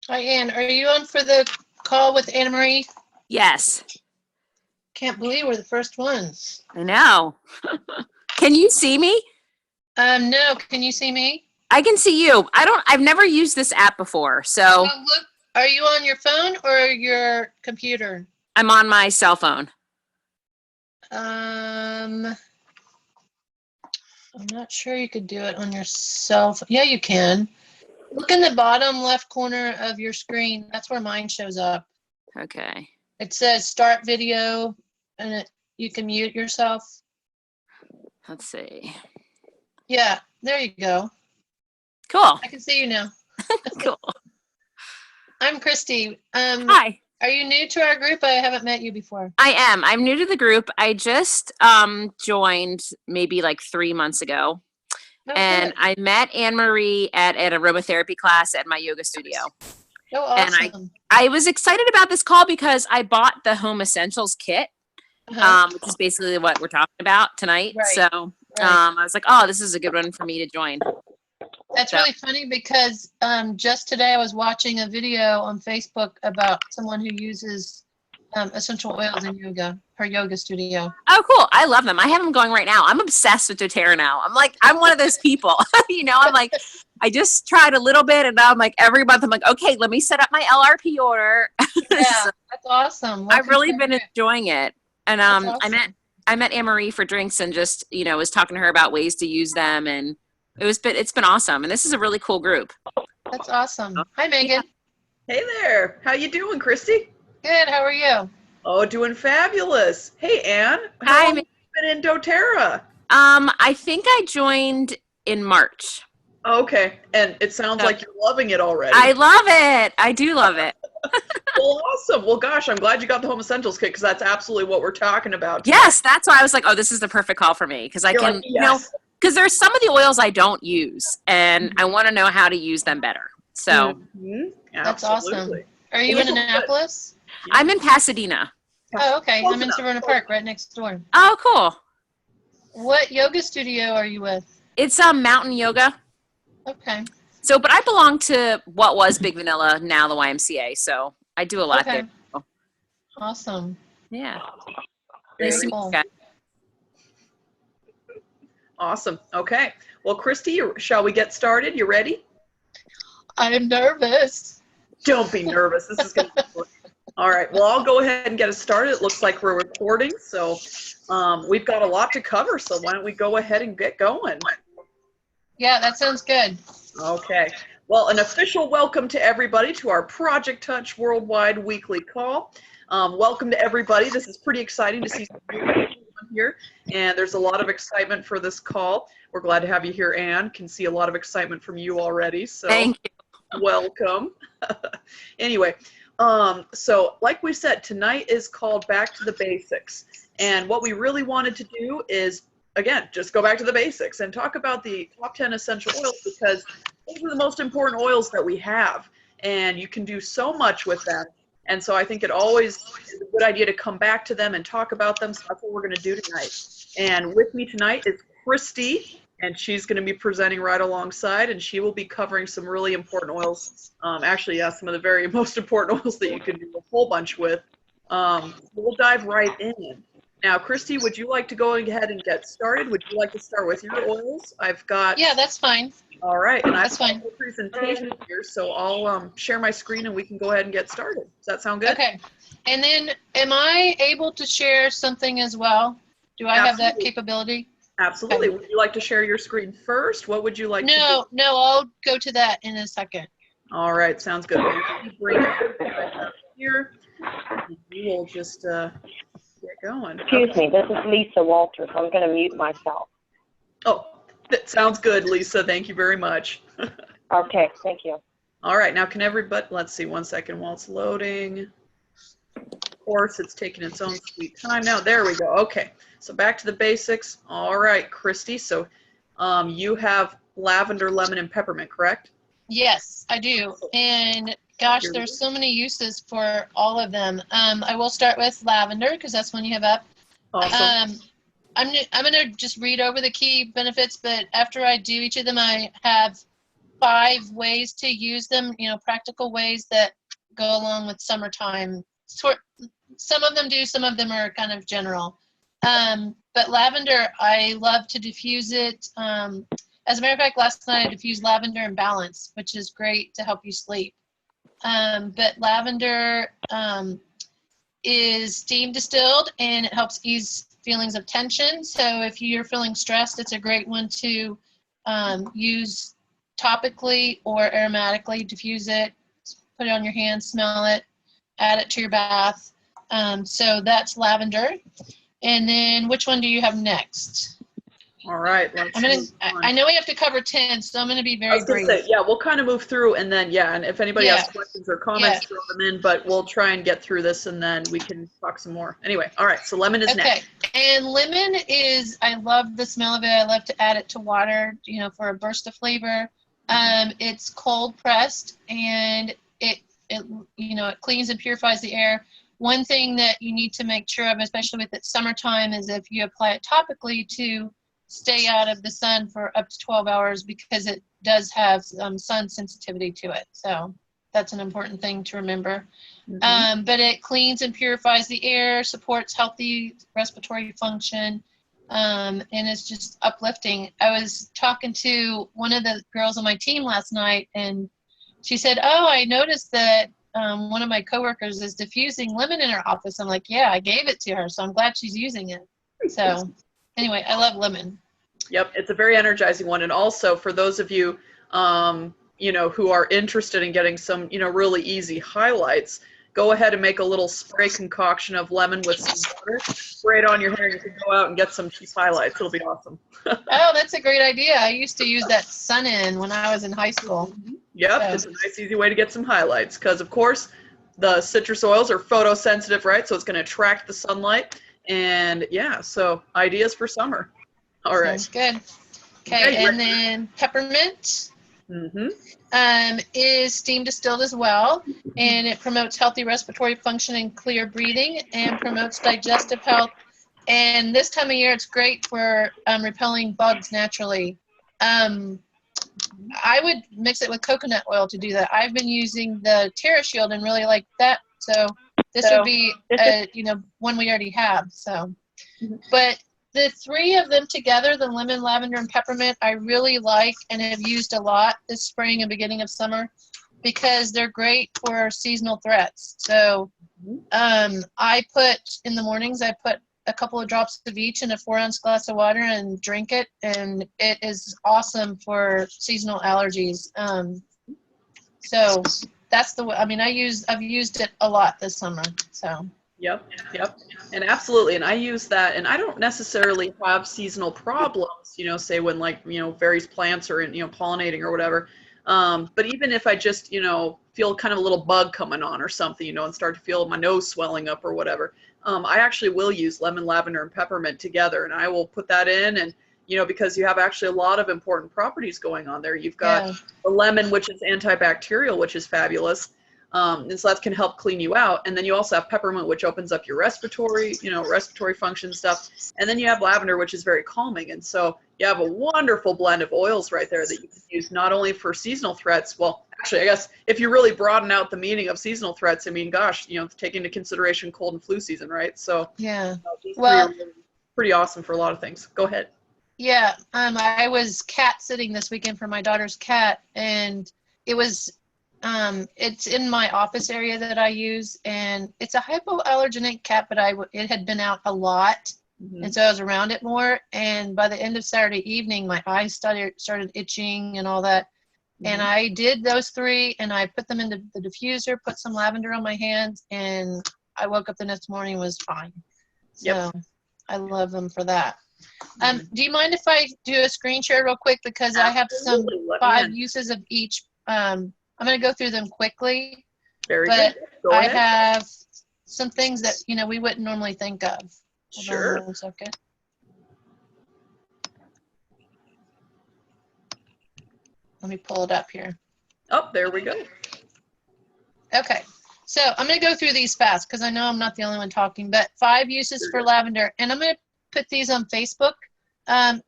Hi, Ann. Are you on for the call with Anna Marie? Yes. Can't believe we're the first ones. I know. Can you see me? No. Can you see me? I can see you. I've never used this app before, so. Well, look, are you on your phone or your computer? I'm on my cell phone. I'm not sure you could do it on your cell phone. Yeah, you can. Look in the bottom left corner of your screen. That's where mine shows up. Okay. It says start video, and you can mute yourself. Let's see. Yeah, there you go. Cool. I can see you now. Cool. I'm Christy. Hi. Are you new to our group? I haven't met you before. I am. I'm new to the group. I just joined maybe like 3 months ago. Oh, And good. I met Anne Marie at an aromatherapy class at my yoga studio. Oh, awesome. And I was excited about this call because I bought the Home Essentials kit, which is basically what we're talking about tonight. Right. So Right. I was like, oh, this is a good one for me to join. That's really funny because just today I was watching a video on Facebook about someone who uses essential oils in yoga, her yoga studio. Oh, cool. I love them. I have them going right now. I'm obsessed with doTERRA now. I'm one of those people, I'm like, I just tried a little bit and now I'm like, every month I'm like, okay, let me set up my LRP order. Yeah, So that's awesome. I've really been enjoying it. And That's awesome. I met Anne Marie for drinks and just, was talking to her about ways to use them. And it's been awesome. And this is a really cool group. That's awesome. Hi, Megan. Hey there. How you doing, Christy? Good. How are you? Oh, doing fabulous. Hey, Anne. Hi, How long have you been in doTERRA? I think I joined in March. Okay. And it sounds like you're loving it already. I love it. I do love it. Well, awesome. Well, gosh, I'm glad you got the Home Essentials kit because that's absolutely what we're talking about tonight. Yes, that's why I was like, oh, this is the perfect call for me because I can, because there's some of the oils I don't use and I want to know how to use them better. So that's awesome. Are you in Annapolis? I'm in Pasadena. Oh, okay. I'm in Severna Park, right next door. Oh, cool. What yoga studio are you with? It's Mountain Yoga. Okay. So, but I belong to what was Big Vanilla, now the YMCA. So I do a lot there. Awesome. Yeah. Very cool. Awesome. Okay. Well, Christy, shall we get started? You ready? I'm nervous. Don't be nervous. This is going to be fun. All right. Well, I'll go ahead and get us started. It looks like we're recording. So we've got a lot to cover. So why don't we go ahead and get going? Yeah, that sounds good. Okay. Well, an official welcome to everybody to our Project Touch Worldwide weekly call. Welcome to everybody. This is pretty exciting to see some people here, and there's a lot of excitement for this call. We're glad to have you here, Anne. Can see a lot of excitement from you already. So thank you. Welcome. Anyway, so like we said, tonight is called Back to the Basics. And what we really wanted to do is, again, just go back to the basics and talk about the top 10 essential oils because those are the most important oils that we have. And you can do so much with them. And so I think it always is a good idea to come back to them and talk about them. So that's what we're going to do tonight. And with me tonight is Christy, and she's going to be presenting right alongside, and she will be covering some really important oils. Actually, yeah, some of the very most important oils that you can do a whole bunch with. We'll dive right in. Now, Christy, would you like to go ahead and get started? Would you like to start with your oils? I've got... Yeah, that's fine. All right, and that's fine. I've got a presentation here, so I'll share my screen and we can go ahead and get started. Does that sound good? Okay. And then am I able to share something as well? Do I have that capability? Absolutely. Okay. Would you like to share your screen first? What would you like to do? No, I'll go to that in a second. All right, sounds good. Bring it here. You will just get going. Excuse me, this is Lisa Walters. I'm going to mute myself. Oh, that sounds good, Lisa. Thank you very much. Okay, thank you. All right, now can everybody, let's see, 1 second while it's loading. Of course, it's taking its own sweet time now. There we go. Okay, so back to the basics. All right, Christy, so you have lavender, lemon, and peppermint, correct? Yes, I do. And gosh, Here we there's go. so many uses for all of them. I will start with lavender because that's one you have up. Awesome. I'm gonna just read over the key benefits, but after I do each of them, I have 5 ways to use them. Practical ways that go along with summertime. Some of them do, some of them are kind of general. But lavender, I love to diffuse it. As a matter of fact, last night I diffused lavender and balance, which is great to help you sleep. But lavender is steam distilled and it helps ease feelings of tension. So if you're feeling stressed, it's a great one to use topically or aromatically. Diffuse it, put it on your hand, smell it, add it to your bath. So that's lavender. And then which one do you have next? All right. Let's move on. I know we have to cover 10, so I'm going to be I very was going brief. to say, yeah, we'll kind of move through and then, yeah, and if anybody has questions or comments, throw them in, but we'll try and get through this and then we can talk some more. Anyway, all right, so lemon is next. And lemon is, I love the smell of it. I love to add it to water, for a burst of flavor. It's cold pressed and it cleans and purifies the air. One thing that you need to make sure of, especially with it summertime, is if you apply it topically to stay out of the sun for up to 12 hours because it does have sun sensitivity to it. So that's an important thing to remember. But it cleans and purifies the air, supports healthy respiratory function, and it's just uplifting. I was talking to one of the girls on my team last night, and she said, "Oh, I noticed that one of my coworkers is diffusing lemon in her office." I'm like, "Yeah, I gave it to her, so I'm glad she's using it." So anyway, I love lemon. Yep, it's a very energizing one. And also for those of you, who are interested in getting some, really easy highlights, go ahead and make a little spray concoction of lemon with some water, spray it on your hair. You can go out and get some cheese highlights. It'll be awesome. Oh, that's a great idea. I used to use that Sun-In when I was in high school. Yep, it's a nice, easy way to get some highlights because, of course, the citrus oils are photosensitive, right? So it's going to attract the sunlight. And, yeah, so ideas for summer. All right. Sounds good. Okay, and then peppermint is steam distilled as well, and it promotes healthy respiratory function and clear breathing and promotes digestive health. And this time of year, it's great for repelling bugs naturally. I would mix it with coconut oil to do that. I've been using the TerraShield and really like that. So this would be, one we already have. So, but the 3 of them together, the lemon, lavender, and peppermint, I really like and have used a lot this spring and beginning of summer because they're great for seasonal threats. So in the mornings, I put a couple of drops of each in a 4-ounce glass of water and drink it, and it is awesome for seasonal allergies. So that's I've used it a lot this summer. So. Yep. And absolutely. And I use that, and I don't necessarily have seasonal problems, say when various plants are pollinating or whatever. But even if I just, feel kind of a little bug coming on or something, and start to feel my nose swelling up or whatever, I actually will use lemon, lavender, and peppermint together, and I will put that in, and because you have actually a lot of important properties going on there. You've got the lemon, which is antibacterial, which is fabulous. And so that can help clean you out. And then you also have peppermint, which opens up your respiratory function stuff. And then you have lavender, which is very calming. And so you have a wonderful blend of oils right there that you can use not only for seasonal threats. Well, actually, I guess if you really broaden out the meaning of seasonal threats, take into consideration cold and flu season, right? So yeah, these 3 are really pretty awesome for a lot of things. Go ahead. Yeah, I was cat sitting this weekend for my daughter's cat, and it was. It's in my office area that I use, and it's a hypoallergenic cat, but it had been out a lot, and so I was around it more. And by the end of Saturday evening, my eyes started itching and all that. And I did those 3, and I put them in the diffuser, put some lavender on my hands, and I woke up the next morning and was fine. So I love them for that. Do you mind if I do a screen share real quick because I have some 5 uses of each. I'm going to go through them quickly, Very but good. I have some things that, we wouldn't normally think of. Sure. Hold on 1 second. Let me pull it up here. Oh, there we go. Okay, so I'm going to go through these fast because I know I'm not the only one talking, but 5 uses for lavender. And I'm going to put these on Facebook.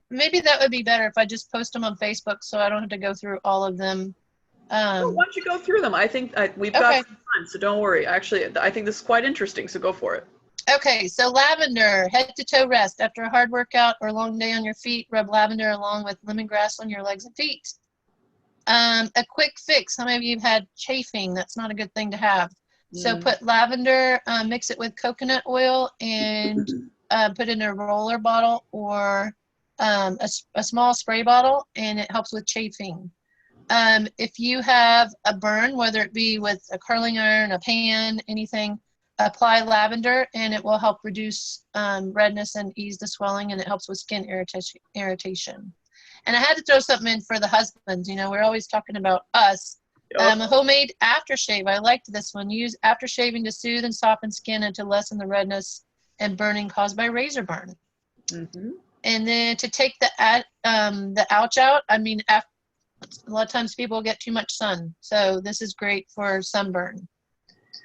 Maybe that would be better if I just post them on Facebook so I don't have to go through all of them. Why don't you go through them? I think we've got some time, so don't worry. Actually, I think this is quite interesting, so go for it. Okay, so lavender, head to toe rest. After a hard workout or long day on your feet, rub lavender along with lemongrass on your legs and feet. A quick fix. How many of you have had chafing? That's not a good thing to have. So put lavender, mix it with coconut oil, and put it in a roller bottle or a small spray bottle, and it helps with chafing. If you have a burn, whether it be with a curling iron, a pan, anything, apply lavender, and it will help reduce redness and ease the swelling, and it helps with skin irritation. And I had to throw something in for the husbands. You know, we're always talking about us. A homemade aftershave. I liked this one. Use aftershaving to soothe and soften skin and to lessen the redness and burning caused by razor burn. And then to take the ouch out, I mean, a lot of times people get too much sun. So this is great for sunburn.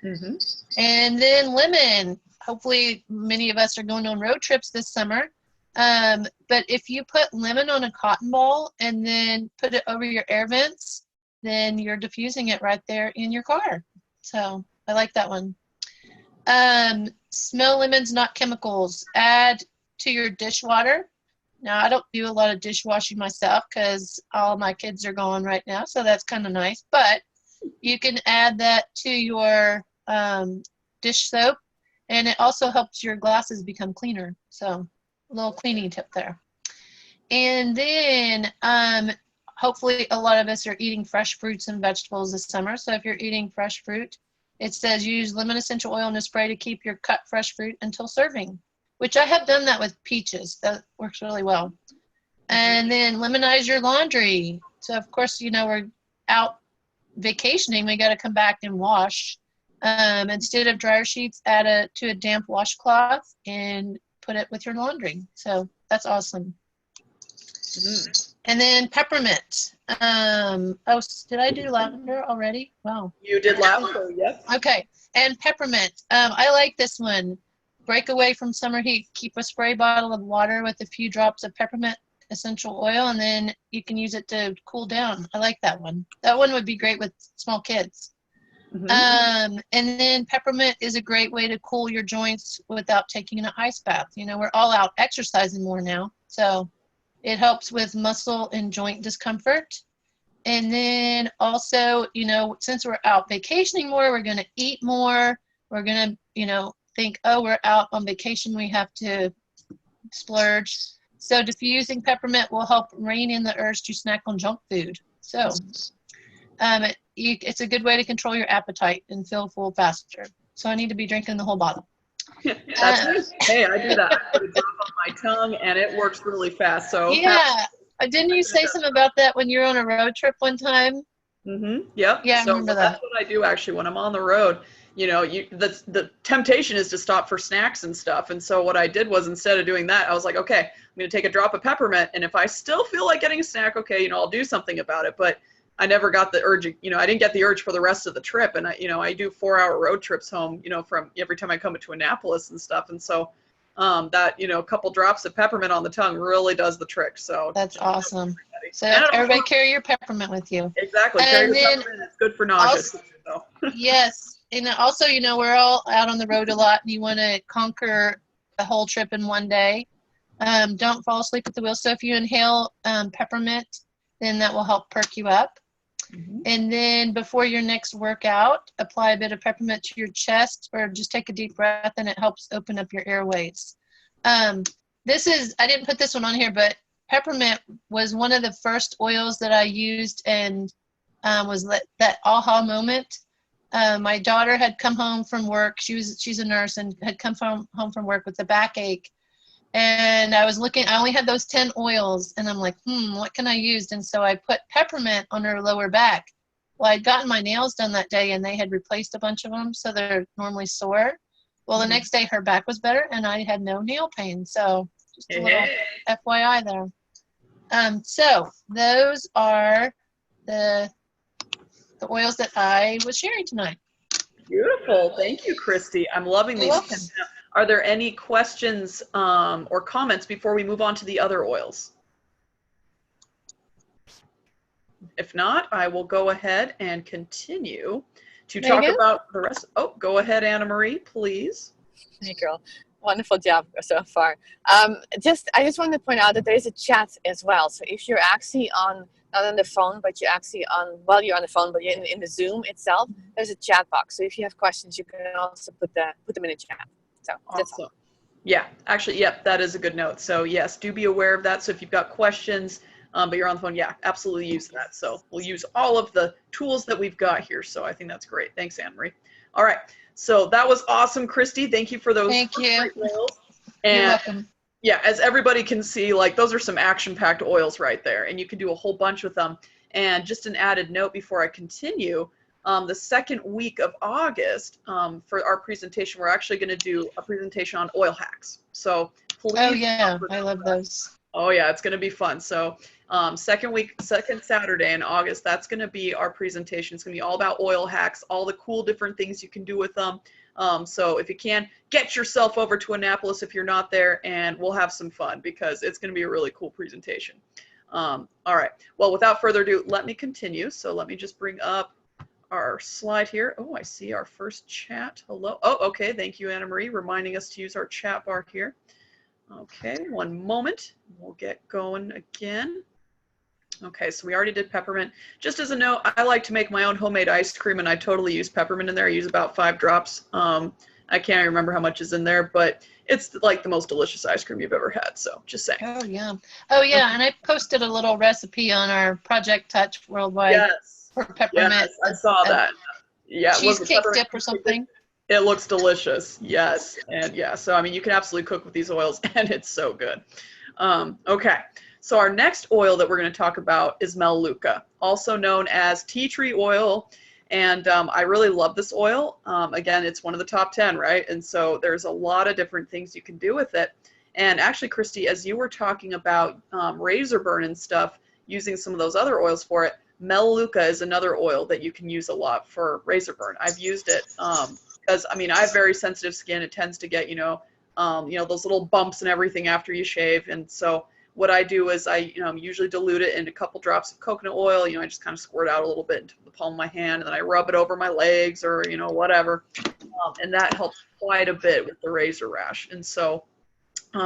And then lemon. Hopefully many of us are going on road trips this summer. But if you put lemon on a cotton ball and then put it over your air vents, then you're diffusing it right there in your car. So I like that one. Smell lemons, not chemicals. Add to your dishwater. Now, I don't do a lot of dishwashing myself because all my kids are gone right now, so that's kind of nice. But you can add that to your dish soap, and it also helps your glasses become cleaner. So a little cleaning tip there. And then hopefully a lot of us are eating fresh fruits and vegetables this summer. So if you're eating fresh fruit, it says use lemon essential oil in a spray to keep your cut fresh fruit until serving, which I have done that with peaches. That works really well. And then lemonize your laundry. So of course, you know, we're out vacationing, we got to come back and wash. Instead of dryer sheets, add it to a damp washcloth and put it with your laundry. So that's awesome. And then peppermint. Oh, did I do lavender already? Wow. You did lavender, yes. Okay. And peppermint. I like this one. Break away from summer heat. Keep a spray bottle of water with a few drops of peppermint essential oil, and then you can use it to cool down. I like that one. That one would be great with small kids. And then peppermint is a great way to cool your joints without taking an ice bath. You know, we're all out exercising more now, so it helps with muscle and joint discomfort. And then also, you know, since we're out vacationing more, we're going to eat more. We're going to, you know, think, oh, we're out on vacation, we have to splurge. So diffusing peppermint will help rein in the urge to snack on junk food. So it's a good way to control your appetite and feel full faster. So I need to be drinking the whole bottle. That's hey, I do that. I put a drop on my tongue, and it works really fast. So yeah, didn't you say something about that when you were on a road trip one time? Yep. Yeah, I so remember that's that. what I do actually when I'm on the road. You know, the temptation is to stop for snacks and stuff. And so what I did was, instead of doing that, I was like, okay, I'm going to take a drop of peppermint. And if I still feel like getting a snack, okay, you know, I'll do something about it. But I never got the urge, you know, I didn't get the urge for the rest of the trip. And I do 4-hour road trips home, you know, from every time I come to Annapolis and stuff. And so that, you know, a couple drops of peppermint on the tongue really does the trick. So That's awesome. So everybody carry your peppermint with you. Exactly. And carry the peppermint. It's good for nausea. Yes. And also, you know, we're all out on the road a lot, and you want to conquer the whole trip in one day. Don't fall asleep at the wheel. So if you inhale peppermint, then that will help perk you up. And then before your next workout, apply a bit of peppermint to your chest, or just take a deep breath, and it helps open up your airways. I didn't put this one on here, but peppermint was one of the first oils that I used, and was that aha moment. My daughter had come home from work. She's a nurse and had come home from work with a backache. And I was looking, I only had those 10 oils, and I'm like, what can I use? And so I put peppermint on her lower back. Well, I'd gotten my nails done that day, and they had replaced a bunch of them, so they're normally sore. Well, the next day her back was better, and I had no nail pain. So just a little FYI there. So those are the oils that I was sharing tonight. Beautiful. Thank you, Christy. I'm loving You're these. welcome. Are there any questions or comments before we move on to the other oils? If not, I will go ahead and continue to talk Megan? about the rest. Oh, go ahead, Anna Marie, please. Hey, girl. Wonderful job so far. I just wanted to point out that there is a chat as well. So if you're actually on, not on the phone, but you're actually on, well, you're on the phone, but you're in the Zoom itself, there's a chat box. So if you have questions, you can also put them in the chat. So that's all. Awesome. Yeah, actually, yep, that is a good note. So yes, do be aware of that. So if you've got questions, but you're on the phone, yeah, absolutely use that. So we'll use all of the tools that we've got here. So I think that's great. Thanks, Anne Marie. All right. So that was awesome, Christy. Thank you for those. Thank you. great oils. You're And welcome. yeah, as everybody can see, like those are some action-packed oils right there, and you can do a whole bunch with them. And just an added note before I continue, the second week of August, for our presentation, we're actually going to do a presentation on oil hacks. So please. Oh yeah, I love those. Oh yeah, it's going to be fun. So second Saturday in August, that's going to be our presentation. It's going to be all about oil hacks, all the cool different things you can do with them. So if you can, get yourself over to Annapolis if you're not there, and we'll have some fun because it's going to be a really cool presentation. All right. Well, without further ado, let me continue. So let me just bring up our slide here. Oh, I see our first chat. Hello. Oh, okay. Thank you, Anna Marie, reminding us to use our chat bar here. Okay, one moment. We'll get going again. Okay, so we already did peppermint. Just as a note, I like to make my own homemade ice cream, and I totally use peppermint in there. I use about 5 drops. I can't remember how much is in there, but it's like the most delicious ice cream you've ever had. So just saying. Oh yeah. Oh yeah, and I posted a little recipe on our Project Touch Worldwide Yes. for peppermint. Yes, I saw that. Yeah, it was a Cheesecake peppermint dip or something. It looks delicious. Yes. And yeah, so I mean, you can absolutely cook with these oils and it's so good. Okay. So our next oil that we're going to talk about is Melaleuca, also known as tea tree oil. And I really love this oil. Again, it's one of the top 10, right? And so there's a lot of different things you can do with it. And actually, Christy, as you were talking about razor burn and stuff, using some of those other oils for it, Melaleuca is another oil that you can use a lot for razor burn. I've used it because, I mean, I have very sensitive skin. It tends to get, those little bumps and everything after you shave. And so what I do is I, usually dilute it in a couple drops of coconut oil. I just kind of squirt out a little bit into the palm of my hand, and then I rub it over my legs or, whatever. And that helps quite a bit with the razor rash. And so,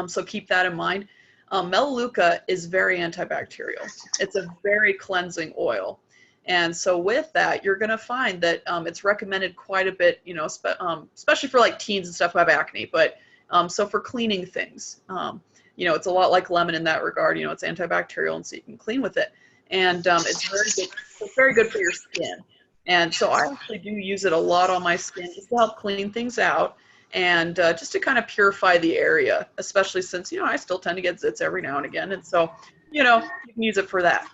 so keep that in mind. Melaleuca is very antibacterial. It's a very cleansing oil. And so with that, you're going to find that it's recommended quite a bit, especially for like teens and stuff who have acne. But so for cleaning things, it's a lot like lemon in that regard. It's antibacterial, and so you can clean with it. And it's very good for your skin. And so I actually do use it a lot on my skin just to help clean things out and just to kind of purify the area, especially since, I still tend to get zits every now and again. And so, you can use it for that.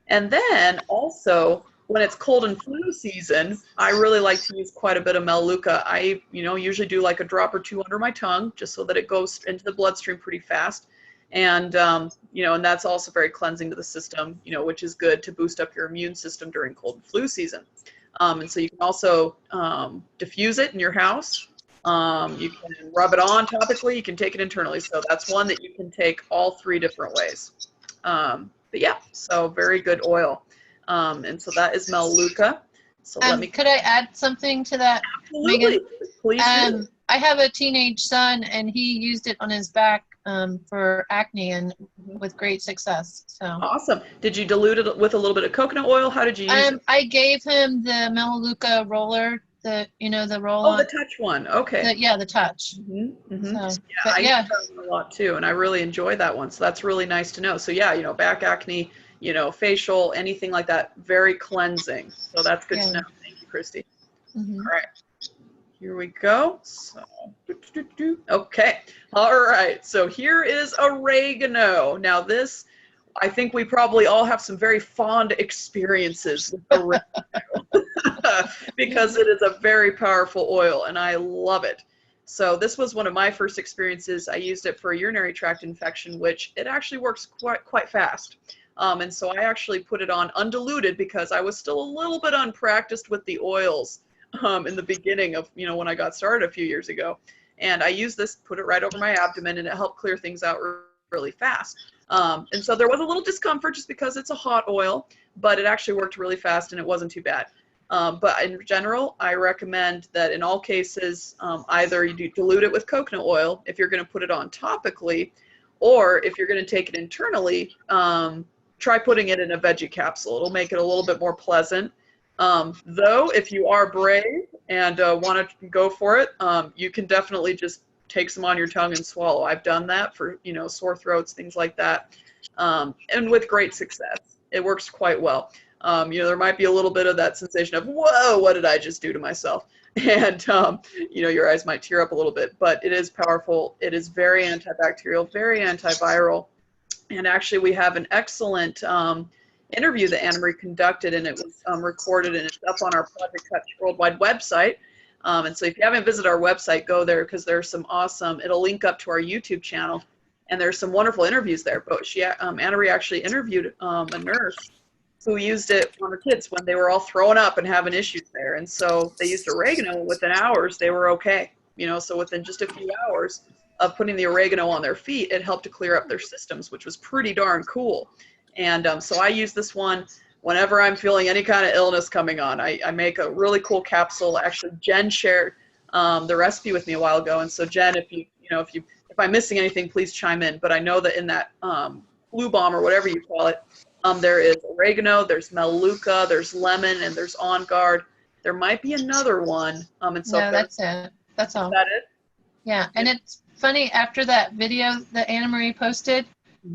And then also, when it's cold and flu season, I really like to use quite a bit of Melaleuca. I, usually do like a drop or two under my tongue just so that it goes into the bloodstream pretty fast. And, and that's also very cleansing to the system, which is good to boost up your immune system during cold and flu season. And so you can also diffuse it in your house. You can rub it on topically. You can take it internally. So that's one that you can take all 3 different ways. But yeah, so very good oil. And so that is Melaleuca. So let me. Could I add something to that, Absolutely. Megan? Please do. I have a teenage son, and he used it on his back for acne, and with great success. So Awesome. Did you dilute it with a little bit of coconut oil? How did you use it? I gave him the Melaleuca roller, the roll Oh, on. the touch one. Okay. The touch. Mm-hmm, mm-hmm. So, Yeah, but I yeah. use that one a lot too, and I really enjoy that one. So that's really nice to know. So yeah, back acne, facial, anything like that, very cleansing. So that's good to know. Thank you, Christy. Mhm. All right. Here we go. So, okay. All right. So here is oregano. Now this, I think we probably all have some very fond experiences with oregano because it is a very powerful oil and I love it. So this was one of my first experiences. I used it for a urinary tract infection, which it actually works quite fast. And so I actually put it on undiluted because I was still a little bit unpracticed with the oils in the beginning of, when I got started a few years ago. And I used this, put it right over my abdomen, and it helped clear things out really fast. And so there was a little discomfort just because it's a hot oil, but it actually worked really fast and it wasn't too bad. But in general, I recommend that in all cases, either you dilute it with coconut oil if you're going to put it on topically, or if you're going to take it internally, try putting it in a veggie capsule. It'll make it a little bit more pleasant. Though, if you are brave and want to go for it, you can definitely just take some on your tongue and swallow. I've done that for, sore throats, things like that, and with great success. It works quite well. There might be a little bit of that sensation of, whoa, what did I just do to myself? And, your eyes might tear up a little bit, but it is powerful. It is very antibacterial, very antiviral. And actually, we have an excellent interview that Anna Marie conducted, and it was recorded, and it's up on our Project Touch Worldwide website. And so if you haven't visited our website, go there, because there's some awesome, it'll link up to our YouTube channel, and there's some wonderful interviews there. But Anna Marie actually interviewed a nurse who used it on her kids when they were all throwing up and having issues there. And so they used oregano, and within hours, they were okay. So within just a few hours of putting the oregano on their feet, it helped to clear up their systems, which was pretty darn cool. And so I use this one whenever I'm feeling any kind of illness coming on. I make a really cool capsule. Actually, Jen shared the recipe with me a while ago. And so Jen, if I'm missing anything, please chime in. But I know that in that Blue Bomb, or whatever you call it, there is oregano, there's Melaleuca, there's lemon, and there's On Guard. There might be another one. And so No, that's it. That's all. Is that it? Yeah, and it's funny, after that video that Anna Marie posted,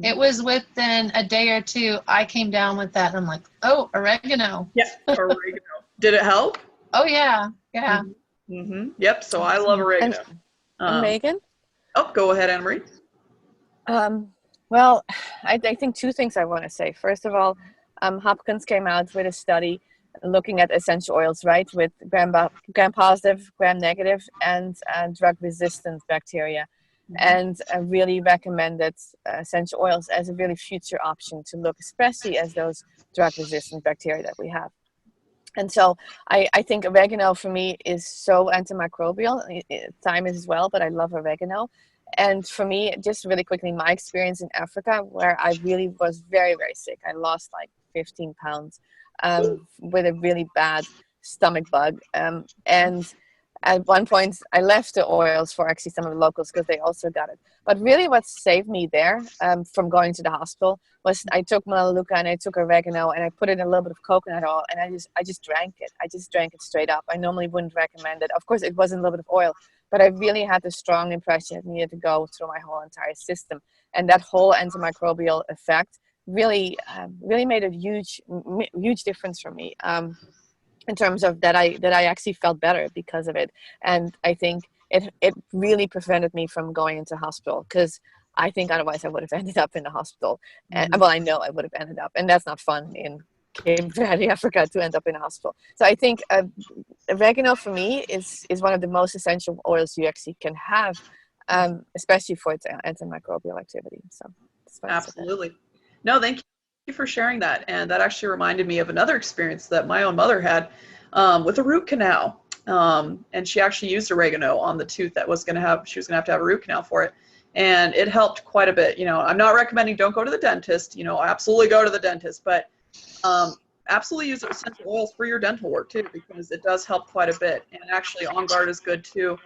it was within a day or two, I came down with that, and I'm like, oh, oregano. Yeah, oregano. Did it help? Oh, yeah, yeah. Mm-hmm. Yep, so I love oregano. And Megan? Oh, go ahead, Anna Marie. Well, I think two things I want to say. First of all, Hopkins came out with a study looking at essential oils, right, with gram-positive, gram-negative, and drug-resistant bacteria, and really recommended essential oils as a really future option to look, especially as those drug-resistant bacteria that we have. And so I think oregano for me is so antimicrobial. Thyme is as well, but I love oregano. And for me, just really quickly, my experience in Africa, where I really was very, very sick. I lost like 15 pounds with a really bad stomach bug. And at one point, I left the oils for actually some of the locals because they also got it. But really what saved me there from going to the hospital was I took Melaleuca and I took oregano and I put in a little bit of coconut oil, and I just drank it. I just drank it straight up. I normally wouldn't recommend it. Of course, it wasn't a little bit of oil, but I really had the strong impression it needed to go through my whole entire system. And that whole antimicrobial effect really made a huge difference for me in terms of that I actually felt better because of it. And I think it really prevented me from going into hospital, because I think otherwise I would have ended up in the hospital. And well, I know I would have ended up, and that's not fun in Cape Verde, Africa, to end up in a hospital. So I think oregano for me is one of the most essential oils you actually can have, especially for its antimicrobial activity. So absolutely. No, thank you for sharing that. And that actually reminded me of another experience that my own mother had with a root canal. And she actually used oregano on the tooth that she was going to have to have a root canal for it. And it helped quite a bit. I'm not recommending don't go to the dentist, absolutely go to the dentist, but absolutely use essential oils for your dental work too, because it does help quite a bit. And actually On Guard is good too.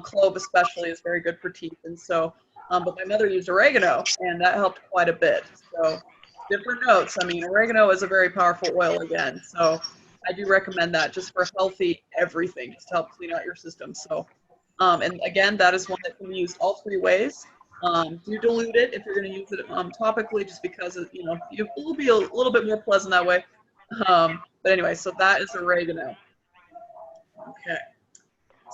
Clove especially is very good for teeth. And so, but my mother used oregano, and that helped quite a bit. So different notes. Oregano is a very powerful oil again. So I do recommend that just for healthy everything, just to help clean out your system. So, and again, that is one that can be used all three ways. Do dilute it if you're going to use it topically, just because it will be a little bit more pleasant that way. But anyway, so that is oregano. Okay.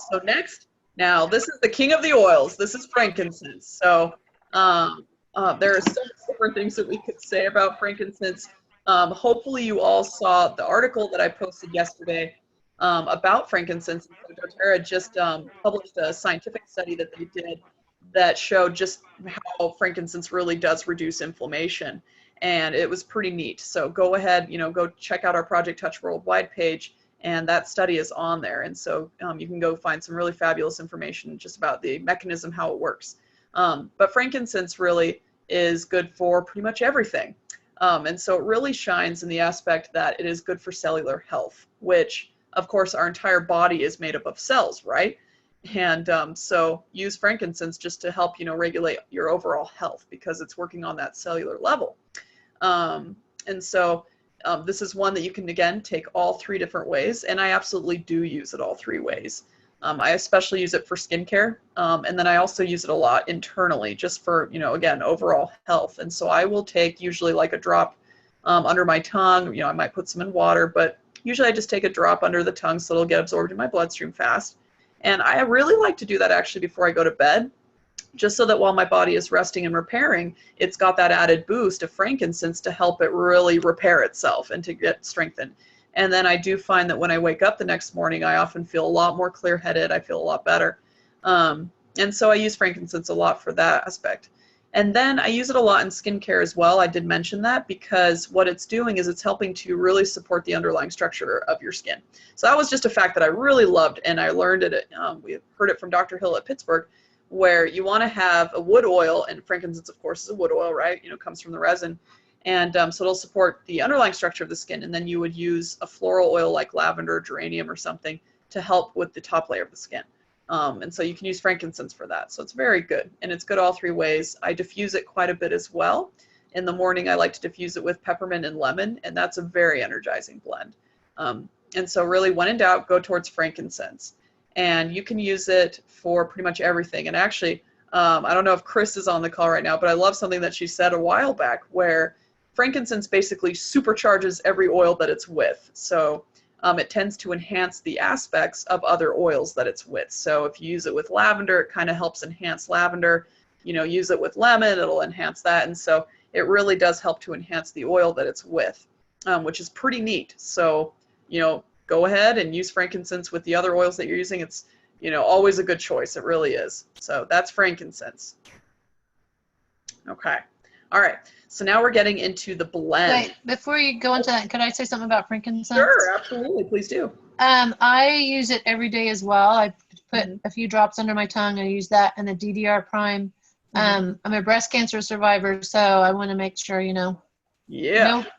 So next, now this is the king of the oils. This is frankincense. So there are so many different things that we could say about frankincense. Hopefully you all saw the article that I posted yesterday about frankincense. And doTERRA just published a scientific study that they did that showed just how frankincense really does reduce inflammation. and it was pretty neat. So go ahead, go check out our Project Touch Worldwide page, and that study is on there. And so you can go find some really fabulous information just about the mechanism, how it works. But frankincense really is good for pretty much everything. And so it really shines in the aspect that it is good for cellular health, which, of course, our entire body is made up of cells, right? And so use frankincense just to help, regulate your overall health because it's working on that cellular level. And so this is one that you can, again, take all 3 different ways. And I absolutely do use it all 3 ways. I especially use it for skincare. And then I also use it a lot internally just for, again, overall health. And so I will take usually like a drop under my tongue. I might put some in water, but usually I just take a drop under the tongue so it'll get absorbed in my bloodstream fast. And I really like to do that actually before I go to bed, just so that while my body is resting and repairing, it's got that added boost of frankincense to help it really repair itself and to get strengthened. And then I do find that when I wake up the next morning, I often feel a lot more clear-headed. I feel a lot better. And so I use frankincense a lot for that aspect. And then I use it a lot in skincare as well. I did mention that because what it's doing is it's helping to really support the underlying structure of your skin. So that was just a fact that I really loved, and I learned it. We heard it from Dr. Hill at Pittsburgh, where you want to have a wood oil, and frankincense, of course, is a wood oil, right? Comes from the resin. And so it'll support the underlying structure of the skin. And then you would use a floral oil like lavender, geranium, or something to help with the top layer of the skin. And so you can use frankincense for that. So it's very good. And it's good all 3 ways. I diffuse it quite a bit as well. In the morning, I like to diffuse it with peppermint and lemon, and that's a very energizing blend. And so really, when in doubt, go towards frankincense. And you can use it for pretty much everything. And actually, I don't know if Chris is on the call right now, but I love something that she said a while back where frankincense basically supercharges every oil that it's with. So it tends to enhance the aspects of other oils that it's with. So if you use it with lavender, it kind of helps enhance lavender. Use it with lemon, it'll enhance that. And so it really does help to enhance the oil that it's with, which is pretty neat. So, go ahead and use frankincense with the other oils that you're using. It's, always a good choice. It really is. So that's frankincense. Okay. All right. So now we're getting into the blend. Wait, before you go into that, could I say something about frankincense? Sure, absolutely. Please do. I use it every day as well. I put a few drops under my tongue. I use that and the DDR Prime. I'm a breast cancer survivor, so I want to make sure, no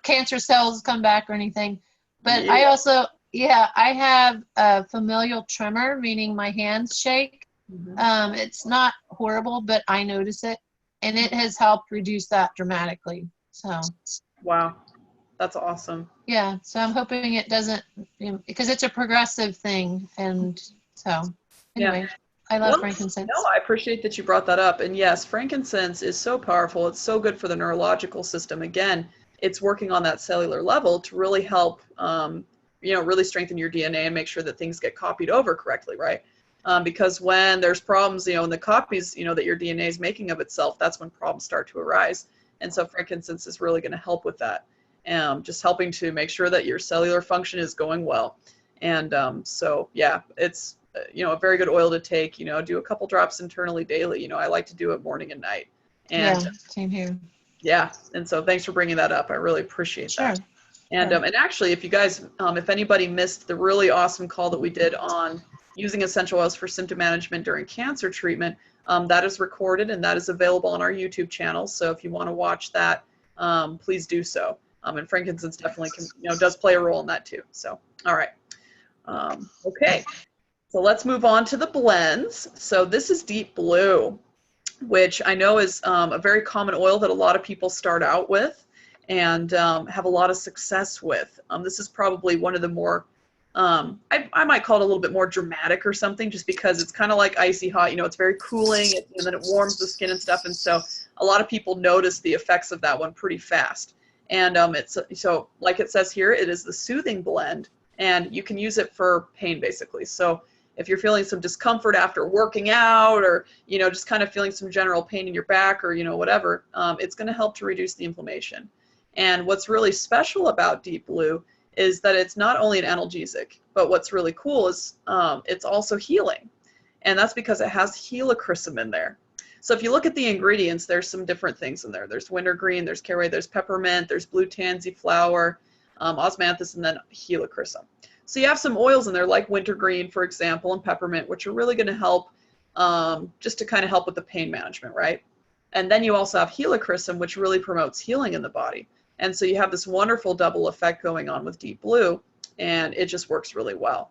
cancer cells come back or anything. But I also, I have a familial tremor, meaning my hands shake. It's not horrible, but I notice it. And it has helped reduce that dramatically. So. Wow. That's awesome. Yeah. So I'm hoping it doesn't, because it's a progressive thing. And so anyway, I love frankincense. No, I appreciate that you brought that up. And yes, frankincense is so powerful. It's so good for the neurological system. Again, it's working on that cellular level to really help, really strengthen your DNA and make sure that things get copied over correctly, right? Because when there's problems, in the copies, that your DNA is making of itself, that's when problems start to arise. And so frankincense is really going to help with that. Just helping to make sure that your cellular function is going well. And so, it's, a very good oil to take, do a couple drops internally daily. I like to do it morning and night. And same here. Yeah. And so thanks for bringing that up. I really appreciate that. And, and actually, if you guys, if anybody missed the really awesome call that we did on using essential oils for symptom management during cancer treatment, that is recorded and that is available on our YouTube channel. So if you want to watch that, please do so. And frankincense definitely can, does play a role in that too. So, all right. Okay. So let's move on to the blends. So this is Deep Blue, which I know is a very common oil that a lot of people start out with and have a lot of success with. This is probably one of the more I might call it a little bit more dramatic or something, just because it's kind of like icy hot. It's very cooling, and then it warms the skin and stuff. And so a lot of people notice the effects of that one pretty fast. And it's so like it says here, it is the soothing blend, and you can use it for pain basically. So if you're feeling some discomfort after working out, or just kind of feeling some general pain in your back, or whatever, it's going to help to reduce the inflammation. And what's really special about Deep Blue is that it's not only an analgesic, but what's really cool is it's also healing. And that's because it has helichrysum in there. So if you look at the ingredients, there's some different things in there. There's wintergreen, there's caraway, there's peppermint, there's blue tansy flower, osmanthus, and then helichrysum. So you have some oils in there like wintergreen, for example, and peppermint, which are really going to help just to kind of help with the pain management, right? And then you also have helichrysum, which really promotes healing in the body. And so you have this wonderful double effect going on with Deep Blue, and it just works really well.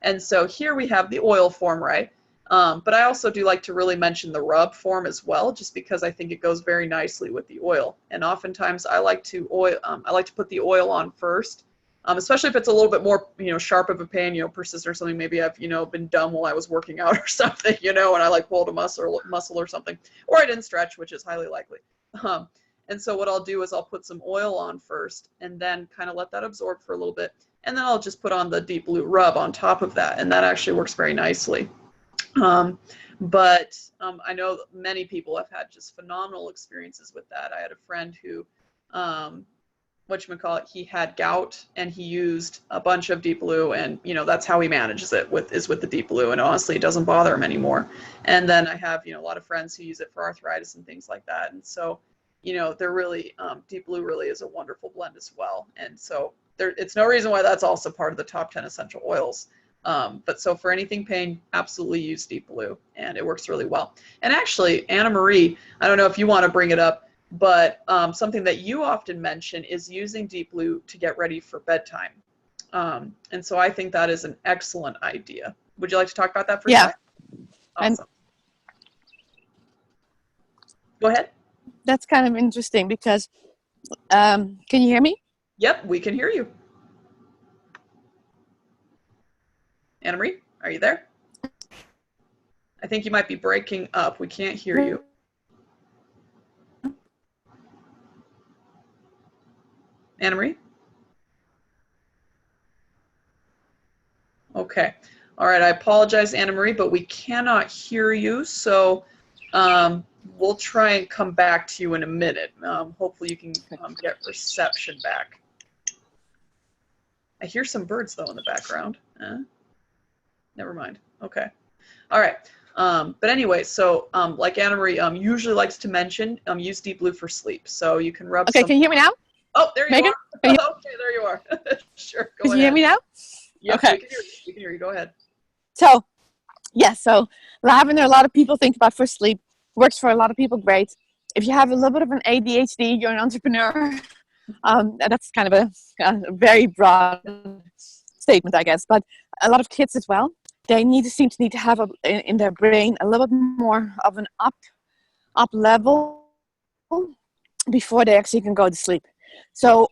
And so here we have the oil form, right? But I also do like to really mention the rub form as well, just because I think it goes very nicely with the oil. And oftentimes I like to put the oil on first, especially if it's a little bit more, sharp of a pain, persistent or something. Maybe I've, been dumb while I was working out or something, and I like pulled a muscle or something, or I didn't stretch, which is highly likely. And so what I'll do is I'll put some oil on first and then kind of let that absorb for a little bit. And then I'll just put on the Deep Blue rub on top of that. And that actually works very nicely. But I know many people have had just phenomenal experiences with that. I had a friend who, he had gout and he used a bunch of Deep Blue, and that's how he manages it with the Deep Blue, and honestly it doesn't bother him anymore. And then I have a lot of friends who use it for arthritis and things like that, and so they're really Deep Blue really is a wonderful blend as well. And so it's no reason why that's also part of the top 10 essential oils. But so for anything pain, absolutely use Deep Blue, and it works really well. And actually, Anna Marie, I don't know if you want to bring it up, but something that you often mention is using Deep Blue to get ready for bedtime. And so I think that is an excellent idea. Would you like to talk about that for a second? Awesome. Go ahead. That's kind of interesting because, can you hear me? Yep, we can hear you. Anna Marie, are you there? I think you might be breaking up. We can't hear you. Anna Marie? Okay. All right. I apologize, Anna Marie, but we cannot hear you. So we'll try and come back to you in a minute. Hopefully you can get reception back. I hear some birds, though, in the background. Never mind. Okay. All right. But anyway, so like Anna Marie usually likes to mention, use Deep Blue for sleep. So you can rub Okay, can you hear me now? Oh, there you Megan? are. Okay, there you are. Sure, go ahead. Can you hear me now? Yep, Okay. we can hear you. Go ahead. So, so lavender, a lot of people think about for sleep. Works for a lot of people great. If you have a little bit of an ADHD, you're an entrepreneur. That's kind of a very broad statement, I guess. But a lot of kids as well, they seem to have in their brain a little bit more of an up level before they actually can go to sleep. So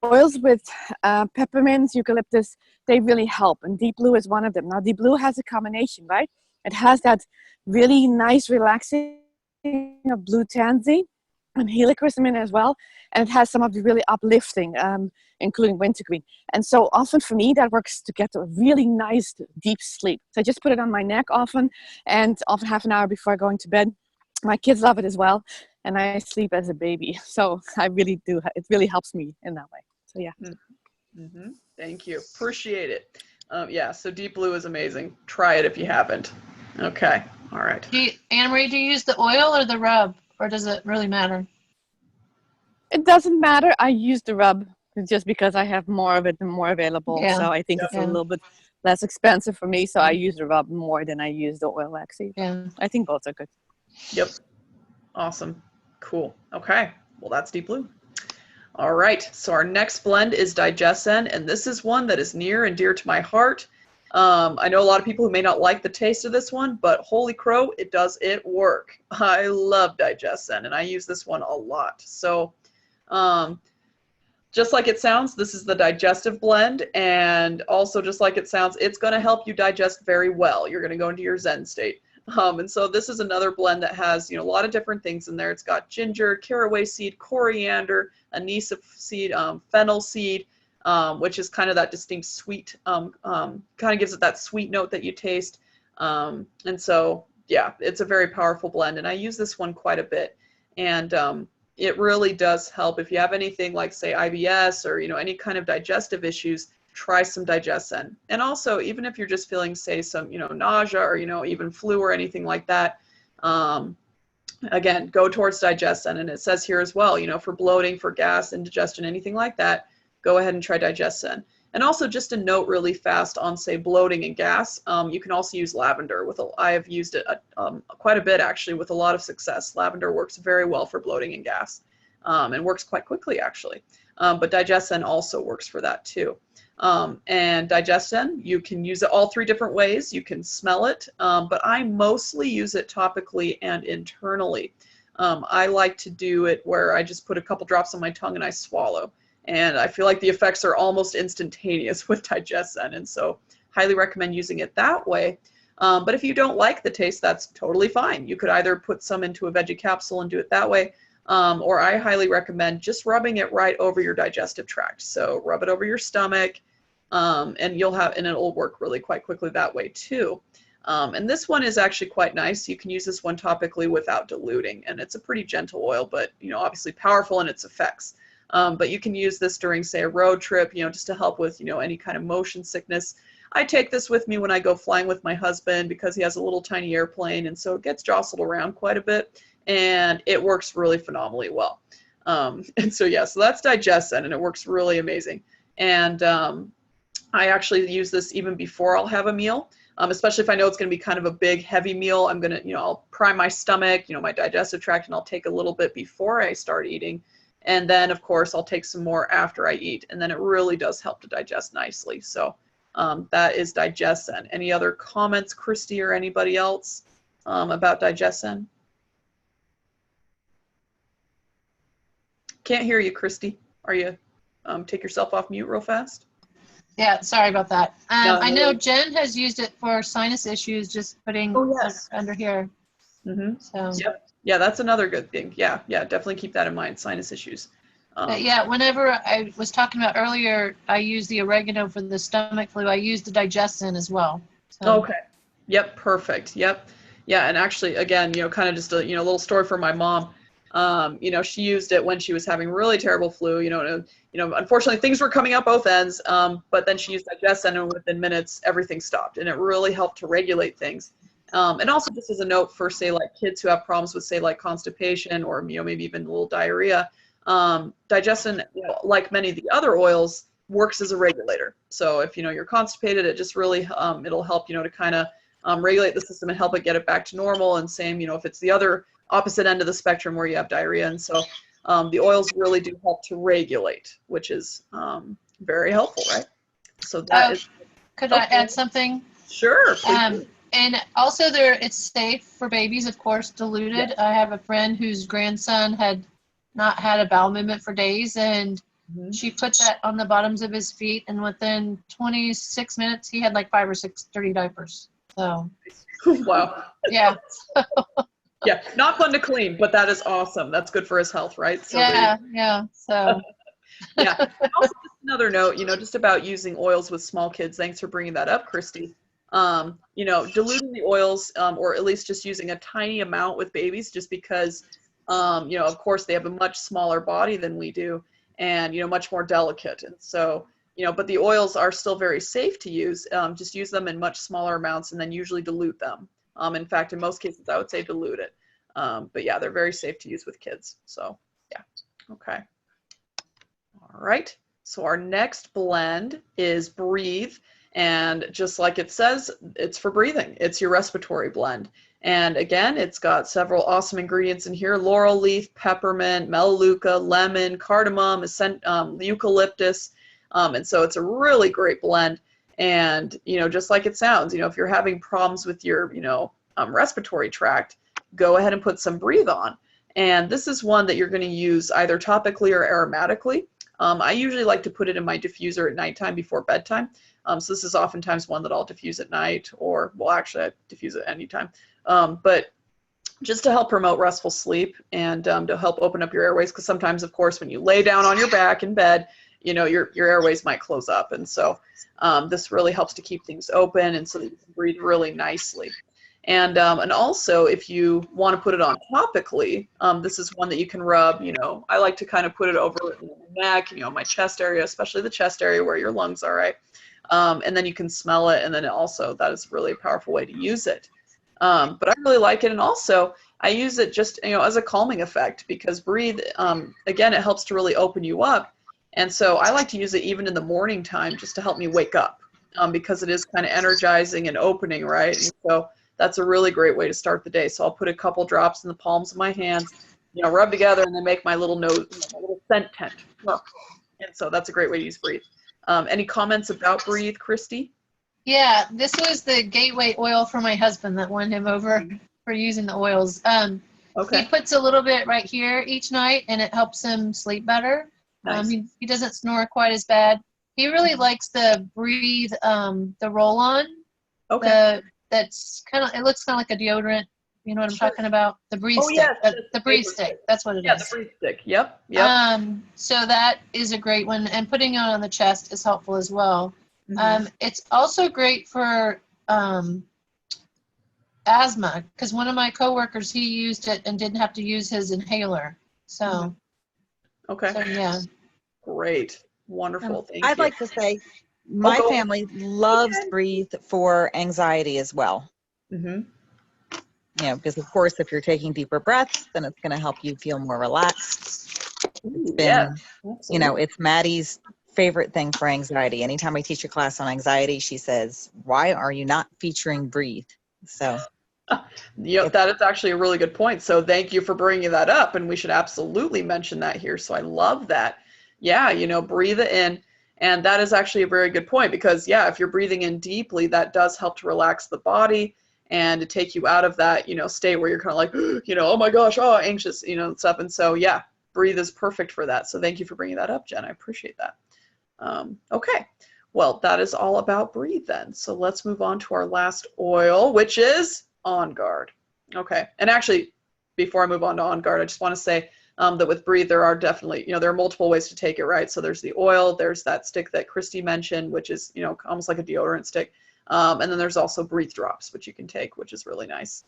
oils with peppermint, eucalyptus, they really help. And Deep Blue is one of them. Now, Deep Blue has a combination, right? It has that really nice relaxing of blue tansy and helichrysum in as well. And it has some of the really uplifting, including wintergreen. And so often for me, that works to get a really nice deep sleep. So I just put it on my neck often, and often half an hour before going to bed. My kids love it as well. And I sleep as a baby. So I really do. It really helps me in that way. So yeah. Mm-hmm. Thank you. Appreciate it. So Deep Blue is amazing. Try it if you haven't. Okay. All right. Anna Marie, do you use the oil or the rub, or does it really matter? It doesn't matter. I use the rub just because I have more of it and more available. Yeah. So I think it's a little bit less expensive for me. So I use the rub more than I use the oil, actually. Yeah. I think both are good. Yep. Awesome. Cool. Okay. Well, that's Deep Blue. All right. So our next blend is Digesten, and this is one that is near and dear to my heart. I know a lot of people who may not like the taste of this one, but holy crow, it does it work. I love Digesten, and I use this one a lot. So just like it sounds, this is the digestive blend, and also just like it sounds, it's going to help you digest very well. You're going to go into your Zen state. And so this is another blend that has, a lot of different things in there. It's got ginger, caraway seed, coriander, anise seed, fennel seed, which is kind of that distinct sweet, kind of gives it that sweet note that you taste. And so, yeah, it's a very powerful blend. And I use this one quite a bit. And it really does help. If you have anything like, say, IBS or, any kind of digestive issues, try some Digesten. And also, even if you're just feeling, say, some, nausea or, even flu or anything like that, again, go towards Digestin. And it says here as well, you know, for bloating, for gas, indigestion, anything like that, go ahead and try Digestin. And also just a note really fast on, say, bloating and gas, you can also use lavender. I have used it quite a bit, actually, with a lot of success. Lavender works very well for bloating and gas, and works quite quickly, actually. But Digestin also works for that, too. And Digestin, you can use it all 3 different ways. You can smell it, but I mostly use it topically and internally. I like to do it where I just put a couple drops on my tongue and I swallow. And I feel like the effects are almost instantaneous with Digestin, and so highly recommend using it that way. But if you don't like the taste, that's totally fine. You could either put some into a veggie capsule and do it that way, or I highly recommend just rubbing it right over your digestive tract. So rub it over your stomach, and it'll work really quite quickly that way too. And this one is actually quite nice. You can use this one topically without diluting, and it's a pretty gentle oil, but obviously powerful in its effects. But you can use this during, say, a road trip, just to help with, any kind of motion sickness. I take this with me when I go flying with my husband because he has a little tiny airplane, and so it gets jostled around quite a bit, and it works really phenomenally well. And so, yeah, so that's Digestin, and it works really amazing. And I actually use this even before I'll have a meal, especially if I know it's going to be kind of a big, heavy meal. I'm going to, I'll prime my stomach, my digestive tract, and I'll take a little bit before I start eating. And then, of course, I'll take some more after I eat. And then it really does help to digest nicely. So that is Digestin. Any other comments, Christy or anybody else about Digestin? Can't hear you, Christy. Are you, take yourself off mute real fast? Yeah, sorry about that. No, I know Jen has used it for sinus issues, just putting under here. Mm-hmm. So. Yep. Yeah, that's another good thing. Yeah, definitely keep that in mind, sinus issues. But yeah, whenever I was talking about earlier, I use the oregano for the stomach flu. I use the Digestin as well. So. Okay. Yep, perfect. Yep. Yeah, and actually, again, kind of just a little story for my mom. She used it when she was having really terrible flu. Unfortunately, things were coming out both ends. But then she used Digestin, and within minutes, everything stopped, and it really helped to regulate things. And also, just as a note for, say, like kids who have problems with, say, like constipation or maybe even a little diarrhea, Digestin, like many of the other oils, works as a regulator. So if you're constipated, it just really it'll help to kind of regulate the system and help it get it back to normal. And same if it's the other opposite end of the spectrum where you have diarrhea. And so the oils really do help to regulate, which is very helpful, right? So that is. Could I add something? Sure. Please. And also it's safe for babies, of course, diluted. Yes. I have a friend whose grandson had not had a bowel movement for days, and she put that on the bottoms of his feet, and within 26 minutes, he had like 5 or 6 dirty diapers. So. Wow. Yeah. Yeah, not fun to clean, but that is awesome. That's good for his health, right? So yeah. So. Yeah. Also, just another note, just about using oils with small kids. Thanks for bringing that up, Christy. Diluting the oils, or at least just using a tiny amount with babies, just because, of course, they have a much smaller body than we do, and, much more delicate. And so, but the oils are still very safe to use. Just use them in much smaller amounts and then usually dilute them. In fact, in most cases, I would say dilute it. But yeah, they're very safe to use with kids. So yeah. Okay. All right. So our next blend is Breathe. And just like it says, it's for breathing. It's your respiratory blend. And again, it's got several awesome ingredients in here: laurel leaf, peppermint, melaleuca, lemon, cardamom, eucalyptus. And so it's a really great blend. And, just like it sounds, if you're having problems with your, respiratory tract, go ahead and put some Breathe on. And this is one that you're going to use either topically or aromatically. I usually like to put it in my diffuser at nighttime before bedtime. So this is oftentimes one that I'll diffuse at night, or, well, actually I diffuse it anytime. But just to help promote restful sleep and to help open up your airways, because sometimes, of course, when you lay down on your back in bed, your airways might close up. And so this really helps to keep things open, and so that you can breathe really nicely. And also, if you want to put it on topically, this is one that you can rub. I like to kind of put it over my neck, my chest area, especially the chest area where your lungs are, right? And then you can smell it, and then also that is really a powerful way to use it. But I really like it, and also I use it just, as a calming effect, because Breathe, again, it helps to really open you up. And so I like to use it even in the morning time just to help me wake up, because it is kind of energizing and opening, right? And so that's a really great way to start the day. So I'll put a couple drops in the palms of my hands, rub together, and then make my little nose, my little scent tent. And so that's a great way to use Breathe. Any comments about Breathe, Christy? Yeah, this was the gateway oil for my husband that won him over for using the oils. Okay. He puts a little bit right here each night, and it helps him sleep better. Nice. He doesn't snore quite as bad. He really likes the Breathe, the roll-on. Okay. That's it looks kind of like a deodorant. You know what I'm Sure. talking about? The Breathe Oh, stick. yes, The Breathe stick. That's what it is. Yeah, the Breathe stick. Yep. So that is a great one, and putting it on the chest is helpful as well. Mhm. It's also great for asthma, because one of my coworkers, he used it and didn't have to use his inhaler. So, Okay. yeah. Great. Wonderful. Thank you. I'd like to say my go. family loves Breathe for anxiety as well. Mm-hmm. Because of course, if you're taking deeper breaths, then it's going to help you feel more relaxed. It's been, Yeah. Absolutely. it's Maddie's favorite thing for anxiety. Anytime I teach a class on anxiety, she says, "Why are you not featuring Breathe?" So, That is actually a really good point. So thank you for bringing that up, and we should absolutely mention that here. So I love that. Yeah, breathe it in. And that is actually a very good point, because if you're breathing in deeply, that does help to relax the body and to take you out of that, state where you're kind of like, oh my gosh, anxious, and stuff. And so, Breathe is perfect for that. So thank you for bringing that up, Jen. I appreciate that. Okay. Well, that is all about Breathe then. So let's move on to our last oil, which is On Guard. Okay. And actually, before I move on to On Guard, I just want to say that with Breathe, there are definitely, there are multiple ways to take it, right? So there's the oil, there's that stick that Christy mentioned, which is, almost like a deodorant stick. And then there's also Breathe drops, which you can take, which is really nice.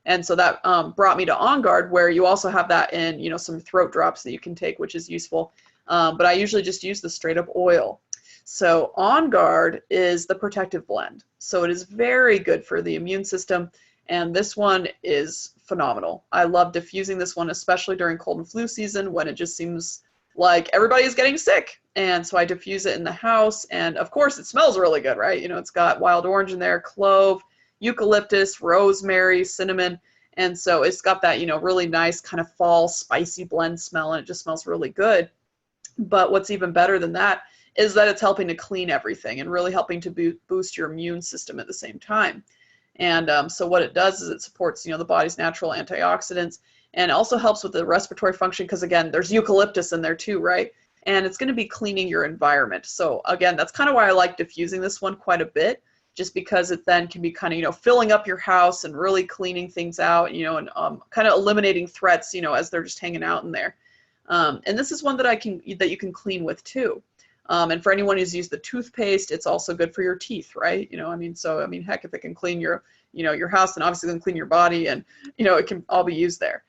And so that brought me to On Guard, where you also have that in, some throat drops that you can take, which is useful. But I usually just use the straight up oil. So On Guard is the protective blend. So it is very good for the immune system. And this one is phenomenal. I love diffusing this one, especially during cold and flu season, when it just seems like everybody is getting sick. And so I diffuse it in the house. And of course, it smells really good, right? It's got wild orange in there, clove, eucalyptus, rosemary, cinnamon. And so it's got that, really nice kind of fall spicy blend smell, and it just smells really good. But what's even better than that is that it's helping to clean everything and really helping to boost your immune system at the same time. And so what it does is it supports, the body's natural antioxidants, and also helps with the respiratory function, because again, there's eucalyptus in there too, right? And it's going to be cleaning your environment. So again, that's kind of why I like diffusing this one quite a bit, just because it then can be kind of, filling up your house and really cleaning things out, and kind of eliminating threats, as they're just hanging out in there. And this is one that you can clean with too. And for anyone who's used the toothpaste, it's also good for your teeth, right? Heck, if it can clean your, your house, then obviously it can clean your body, and, it can all be used there.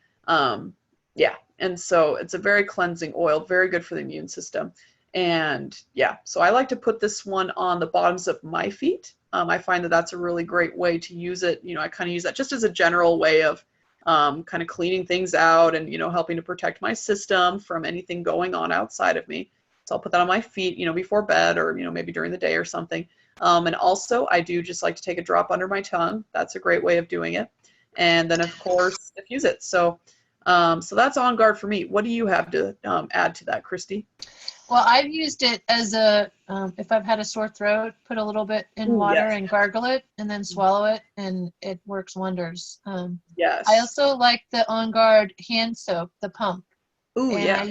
And so it's a very cleansing oil, very good for the immune system. And so I like to put this one on the bottoms of my feet. I find that that's a really great way to use it. I kind of use that just as a general way of kind of cleaning things out and, helping to protect my system from anything going on outside of me. So I'll put that on my feet, before bed, or, maybe during the day or something. And also I do just like to take a drop under my tongue. That's a great way of doing it. And then of course, diffuse it. So that's On Guard for me. What do you have to add to that, Christy? Well, I've used it as if I've had a sore throat, put a little bit in water and gargle it, and then swallow it, and it works wonders. Yes. I also like the On Guard hand soap, the pump. Ooh, and yeah. I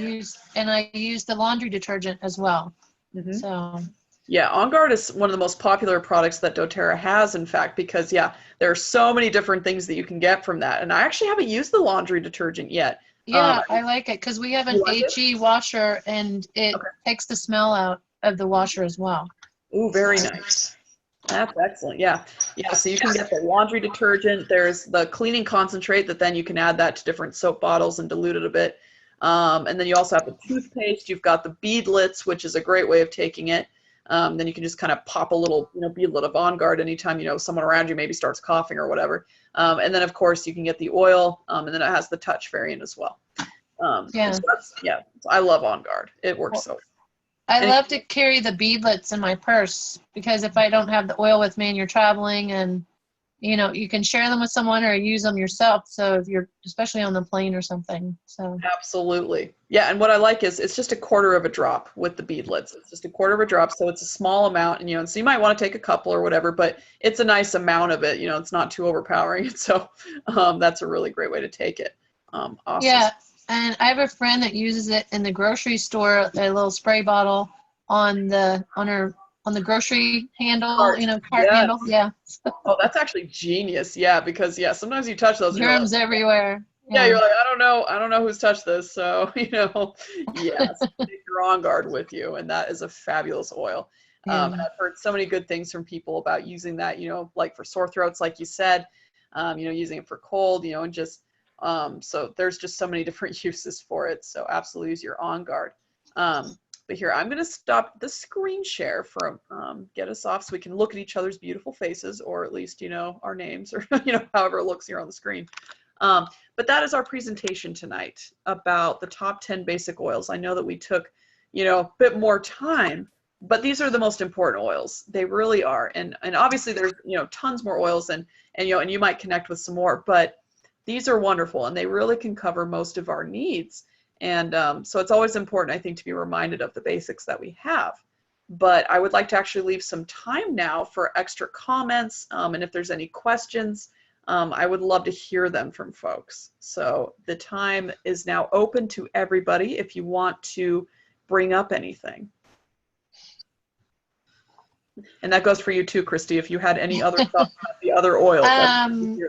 use the laundry detergent as well. Mm-hmm. So. Yeah, On Guard is one of the most popular products that doTERRA has, in fact, because there are so many different things that you can get from that. And I actually haven't used the laundry detergent yet. Yeah, I like it because we have an HE washer, and it takes the smell out of the washer as well. Ooh, very nice. That's excellent. Yeah. So you can get the laundry detergent. There's the cleaning concentrate that then you can add that to different soap bottles and dilute it a bit. And then you also have the toothpaste. You've got the beadlets, which is a great way of taking it. Then you can just kind of pop a little, beadlet of On Guard anytime, someone around you maybe starts coughing or whatever. And then of course you can get the oil, and then it has the touch variant as well. Yeah. So I love On Guard. It works so. I love to carry the beadlets in my purse because if I don't have the oil with me and you're traveling and, you can share them with someone or use them yourself. So if you're, especially on the plane or something. So Absolutely. Yeah. And what I like is it's just a quarter of a drop with the beadlets. It's just a quarter of a drop. So it's a small amount and, and so you might want to take a couple or whatever, but it's a nice amount of it. It's not too overpowering. So that's a really great way to take it. Awesome. yeah. And I have a friend that uses it in the grocery store, a little spray bottle on the grocery handle, Cart. cart Yes. handle. Yeah. Oh, that's actually genious. Yeah. Because sometimes you touch those. And you're Germs everywhere. yeah, you're like, I don't know who's touched this. So, take your On Guard with you. And that is a fabulous oil. Yeah. And I've heard so many good things from people about using that, like for sore throats, like you said, using it for cold, and just, so there's just so many different uses for it. So absolutely use your On Guard. But here, I'm going to stop the screen share from, get us off so we can look at each other's beautiful faces, or at least, our names, or, however it looks here on the screen. But that is our presentation tonight about the top 10 basic oils. I know that we took, a bit more time, but these are the most important oils. They really are. And obviously there's, tons more oils and you might connect with some more, but these are wonderful and they really can cover most of our needs. And so it's always important, I think, to be reminded of the basics that we have. But I would like to actually leave some time now for extra comments. And if there's any questions, I would love to hear them from folks. So the time is now open to everybody if you want to bring up anything. And that goes for you too, Christy, if you had any other stuff about the other oils.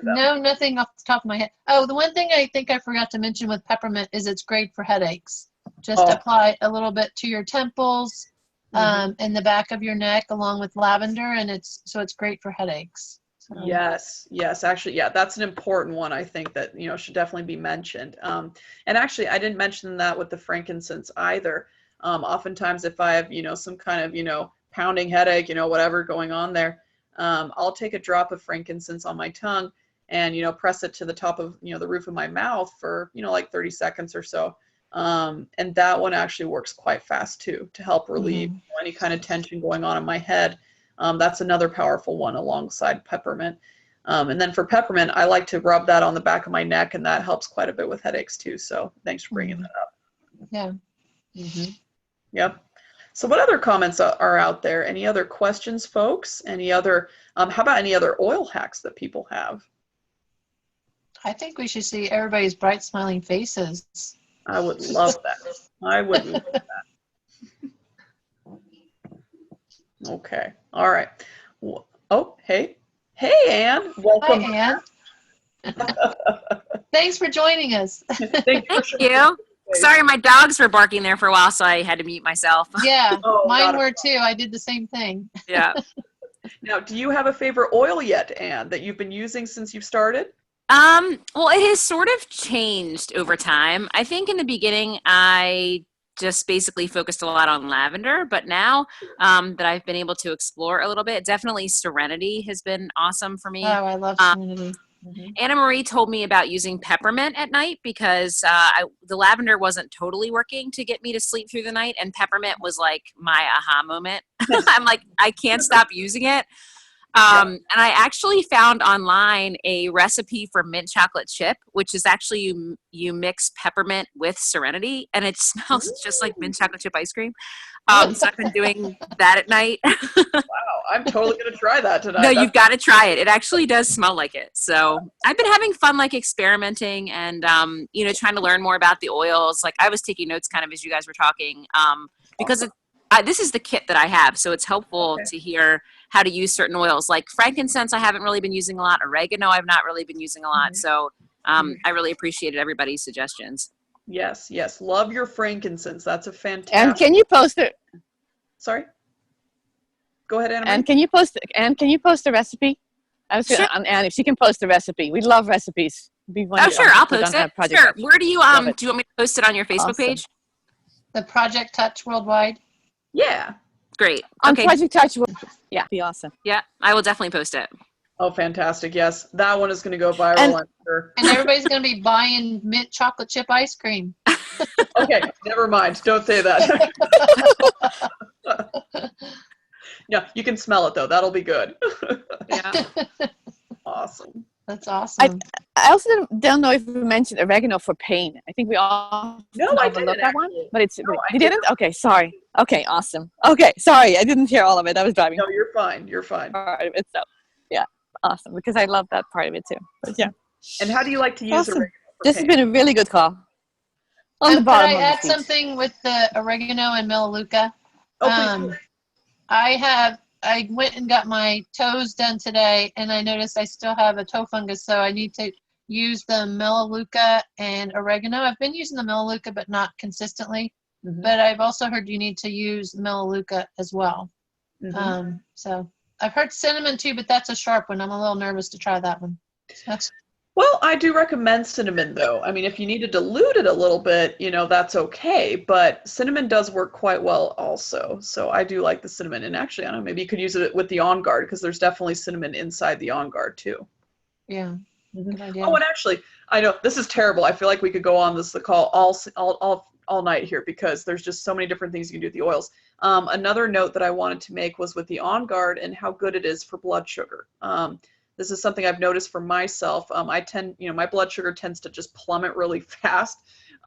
No, nothing off the top of my head. Oh, the one thing I think I forgot to mention with peppermint is it's great for headaches. Just apply a little bit to your temples, and the back of your neck along with lavender, and it's great for headaches. So. Yes, actually, yeah, that's an important one. I think that, should definitely be mentioned. And actually, I didn't mention that with the frankincense either. Oftentimes if I have, some kind of, pounding headache, whatever going on there, I'll take a drop of frankincense on my tongue and, press it to the top of, the roof of my mouth for, like 30 seconds or so. And that one actually works quite fast too, to help relieve any kind of tension going on in my head. That's another powerful one alongside peppermint. And then for peppermint, I like to rub that on the back of my neck, and that helps quite a bit with headaches too. So thanks for bringing that up. Yeah. Yep. So what other comments are out there? Any other questions, folks? Any other, how about any other oil hacks that people have? I think we should see everybody's bright smiling faces. I would love that. I would love that. Okay. All right. Oh, hey, Anne. Welcome. Hi, Anne. Thanks for joining us. Thank you. Sorry, my dogs were barking there for a while, so I had to mute myself. Yeah, Oh, mine were too. I did the same thing. Yeah. Now, do you have a favorite oil yet, Anne, that you've been using since you've started? Well, it has sort of changed over time. I think in the beginning, I just basically focused a lot on lavender, but now that I've been able to explore a little bit, definitely Serenity has been awesome for me. Oh, I love Serenity. Anna Marie told me about using peppermint at night because the lavender wasn't totally working to get me to sleep through the night, and peppermint was like my aha moment. I'm like, I can't stop using it. And I actually found online a recipe for mint chocolate chip, which is actually you mix peppermint with Serenity, and it smells just like mint chocolate chip ice cream. So I've been doing that at night. Wow, I'm totally going to try that tonight. No, you've got to try it. It actually does smell like it. So I've been having fun, like experimenting and, trying to learn more about the oils. Like I was taking notes kind of as you guys were talking, because this is the kit that I have. So it's helpful to hear how to use certain oils. Like frankincense, I haven't really been using a lot. Oregano, I've not really been using a lot. So I really appreciated everybody's suggestions. Yes. Love your frankincense. That's a fantastic. And can you post it? Sorry? Go ahead, Anna. And can you post the recipe? I was Sure. on Anne, if she can post the recipe. We love recipes. Oh, sure. I'll post it. Sure. Where do you, Love it. do you want me to post it on your Facebook Awesome. page? The Project Touch Worldwide. Yeah. Great. On Okay. Project Touch, be awesome. Yeah, I will definitely post it. Oh, fantastic. Yes, that one is going to go viral, And- I'm sure. And everybody's going to be buying mint chocolate chip ice cream. Okay, never mind. Don't say that. No, you can smell it, though. That'll be good. Yeah. Awesome. That's awesome. I also don't know if we mentioned oregano for pain. I think we all No, I overlooked didn't, that one, actually. but it's No, I you didn't. Okay, sorry. Okay, awesome. Okay, sorry, I didn't hear all of it. I was driving No, you're fine. You're fine. part of it, so yeah, awesome. Because I love that part of it too. But yeah, And how do you like to use Awesome. oregano for this has pain? been a really good call. On the Could bottom I of add the feet. something with the oregano and melaleuca? Oh, please do. I went and got my toes done today, and I noticed I still have a toe fungus, so I need to use the melaleuca and oregano. I've been using the melaleuca, but not consistently. Mhm. But I've also heard you need to use melaleuca as well. Mhm. So I've heard cinnamon too, but that's a sharp one. I'm a little nervous to try that one. So, Well, I do recommend cinnamon, though. I mean, if you need to dilute it a little bit, that's okay. But cinnamon does work quite well also. So I do like the cinnamon. And actually, I don't know, maybe you could use it with the On Guard because there's definitely cinnamon inside the On Guard too. yeah, good idea. Oh, and actually, I know this is terrible. I feel like we could go on the call all night here because there's just so many different things you can do with the oils. Another note that I wanted to make was with the On Guard and how good it is for blood sugar. This is something I've noticed for myself. My blood sugar tends to just plummet really fast.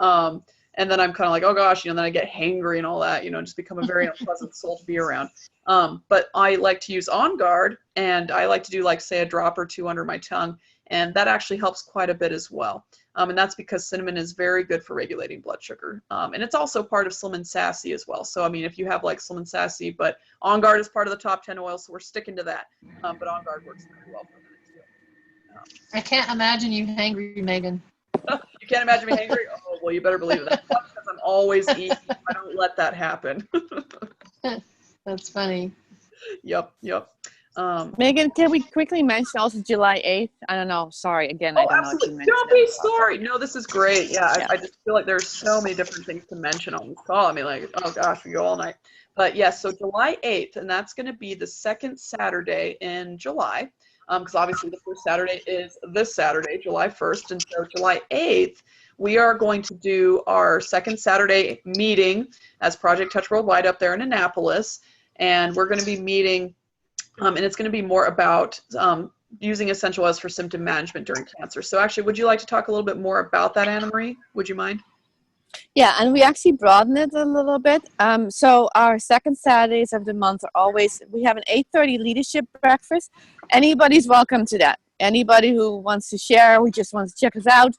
And then I'm kind of like, oh gosh, then I get hangry and all that, just become a very unpleasant soul to be around. But I like to use On Guard, and I like to do say a drop or two under my tongue, and that actually helps quite a bit as well. And that's because cinnamon is very good for regulating blood sugar. And it's also part of Slim and Sassy as well. So, I mean, if you have Slim and Sassy, but On Guard is part of the top 10 oils, so we're sticking to that. But On Guard works very well for that too. I can't imagine you hangry, Megan. You can't imagine me hangry? Oh, well, you better believe it. That's because I'm always eating. I don't let that happen. That's funny. Yep. Megan, can we quickly mention also July 8th? I don't know. Sorry, again, I Oh, don't know if you absolutely. mentioned Don't be it. sorry. No, this is great. Yeah, Yeah. I just feel like there's so many different things to mention on this call. I mean, oh gosh, we go all night. But yes, so July 8th, and that's going to be the second Saturday in July, because obviously the first Saturday is this Saturday, July 1st. And so July 8th, we are going to do our second Saturday meeting as Project Touch Worldwide up there in Annapolis. And we're going to be meeting, and it's going to be more about using essential oils for symptom management during cancer. So actually, would you like to talk a little bit more about that, Anna Marie? Would you mind? Yeah, and we actually broaden it a little bit. So our second Saturdays of the month are always, we have an 8:30 leadership breakfast. Anybody's welcome to that. Anybody who wants to share, who just wants to check us out,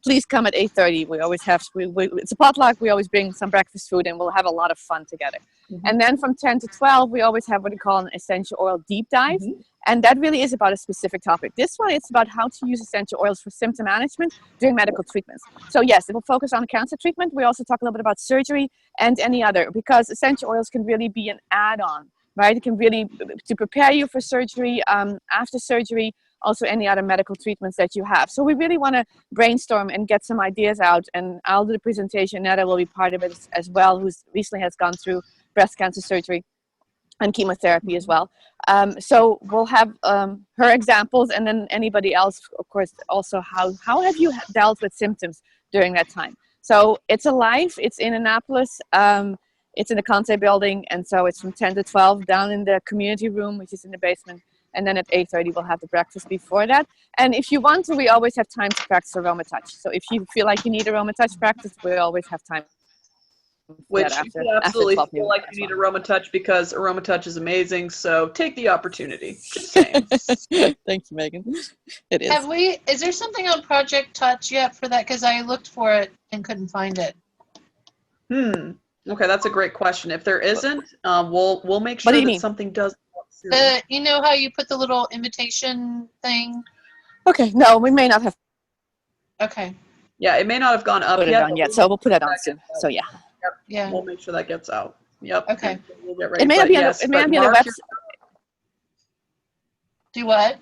please come at 8:30. We always have, it's a potluck. We always bring some breakfast food and we'll have a lot of fun together. Mm-hmm. And then from 10 to 12, we always have what we call an essential oil deep dive. Mm-hmm. And that really is about a specific topic. This one, it's about how to use essential oils for symptom management during medical treatments. So yes, it will focus on cancer treatment. We also talk a little bit about surgery and any other, because essential oils can really be an add-on, right? It can really, to prepare you for surgery, after surgery, also any other medical treatments that you have. So we really want to brainstorm and get some ideas out, and I'll do the presentation. Netta will be part of it as well, who recently has gone through breast cancer surgery and chemotherapy as well. So we'll have her examples, and then anybody else, of course, also how have you dealt with symptoms during that time? So it's alive, it's in Annapolis, it's in the Conte building, and so it's from 10 to 12 down in the community room, which is in the basement. And then at 8:30, we'll have the breakfast before that. And if you want to, we always have time to practice Aroma Touch. So if you feel like you need Aroma Touch practice, we always have time. Which After, you absolutely after 12 feel noon like as you need well. Aroma Touch, because Aroma Touch is amazing. So take the opportunity. Just saying. Thank you, Megan. It is. Is there something on Project Touch yet for that? Because I looked for it and couldn't find it. Okay, that's a great question. If there isn't, we'll make sure What do you that mean? something does come up soon. You know how you put the little invitation thing? Okay, no, we may not have Okay. Yeah, it may not have gone up put it yet. on but yet, we'll so we'll put that make on sure soon. So yeah, Yeah. We'll make sure that gets out. Yep. Okay. and We'll get ready. it may not But be on yes, the, it may but not be on the mark website. Do what?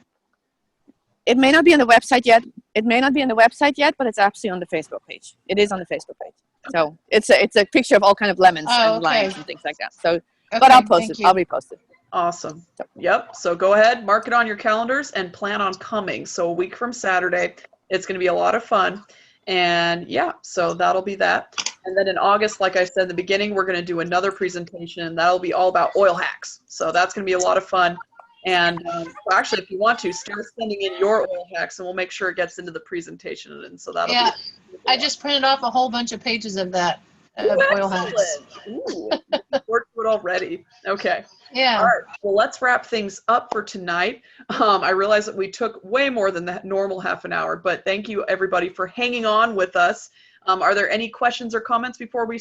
It may not be on the website yet. It may not be on the website yet, but it's actually on the Facebook page. It is on the Facebook page. So it's a picture of all kind of lemons Oh, and okay. limes and things like that. So But I'll Okay, post thank it. you. I'll repost it. Awesome. Yep. So go ahead, mark it on your calendars and plan on coming. So a week from Saturday, it's going to be a lot of fun. And yeah, so that'll be that. And then in August, like I said in the beginning, we're going to do another presentation, and that'll be all about oil hacks. So that's going to be a lot of fun. And well, actually, if you want to, start sending in your oil hacks, and we'll make sure it gets into the presentation. And so that'll Yeah, be. I just printed off a whole bunch of pages of that, of oil hacks. Excellent. Ooh, looking forward to it already. Okay. Yeah. All right. Well, let's wrap things up for tonight. I realize that we took way more than the normal half an hour, but thank you everybody for hanging on with us. Are there any questions or comments before we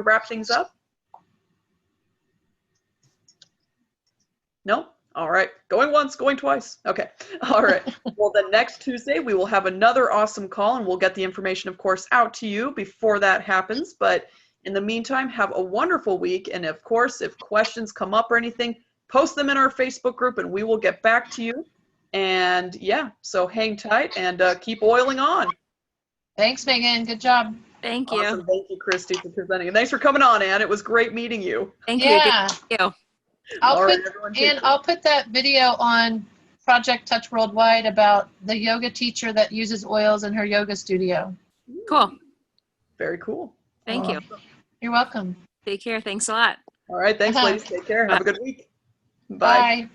wrap things up? No? All right. Going once, going twice. Okay. All right. Well, then next Tuesday, we will have another awesome call, and we'll get the information, of course, out to you before that happens. But in the meantime, have a wonderful week. And of course, if questions come up or anything, post them in our Facebook group, and we will get back to you. And yeah, so hang tight and keep oiling on. Thanks, Megan. Good job. Thank you. Awesome. Thank you, Christy, for presenting. And thanks for coming on, Ann. It was great meeting you. Thank you. Yeah. Thank you. All right, everyone, take care. I'll put that video on Project Touch Worldwide about the yoga teacher that uses oils in her yoga studio. Cool. Very cool. Thank you. You're welcome. Take care. Thanks a lot. All right. Thanks, Uh-huh. ladies. Take care. Have a good week. Bye. Bye.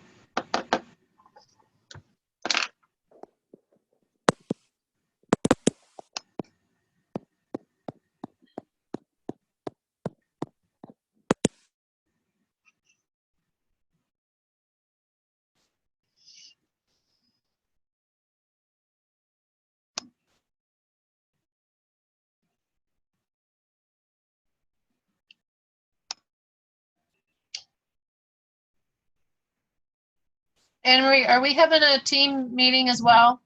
Anne Marie, are we having a team meeting as well?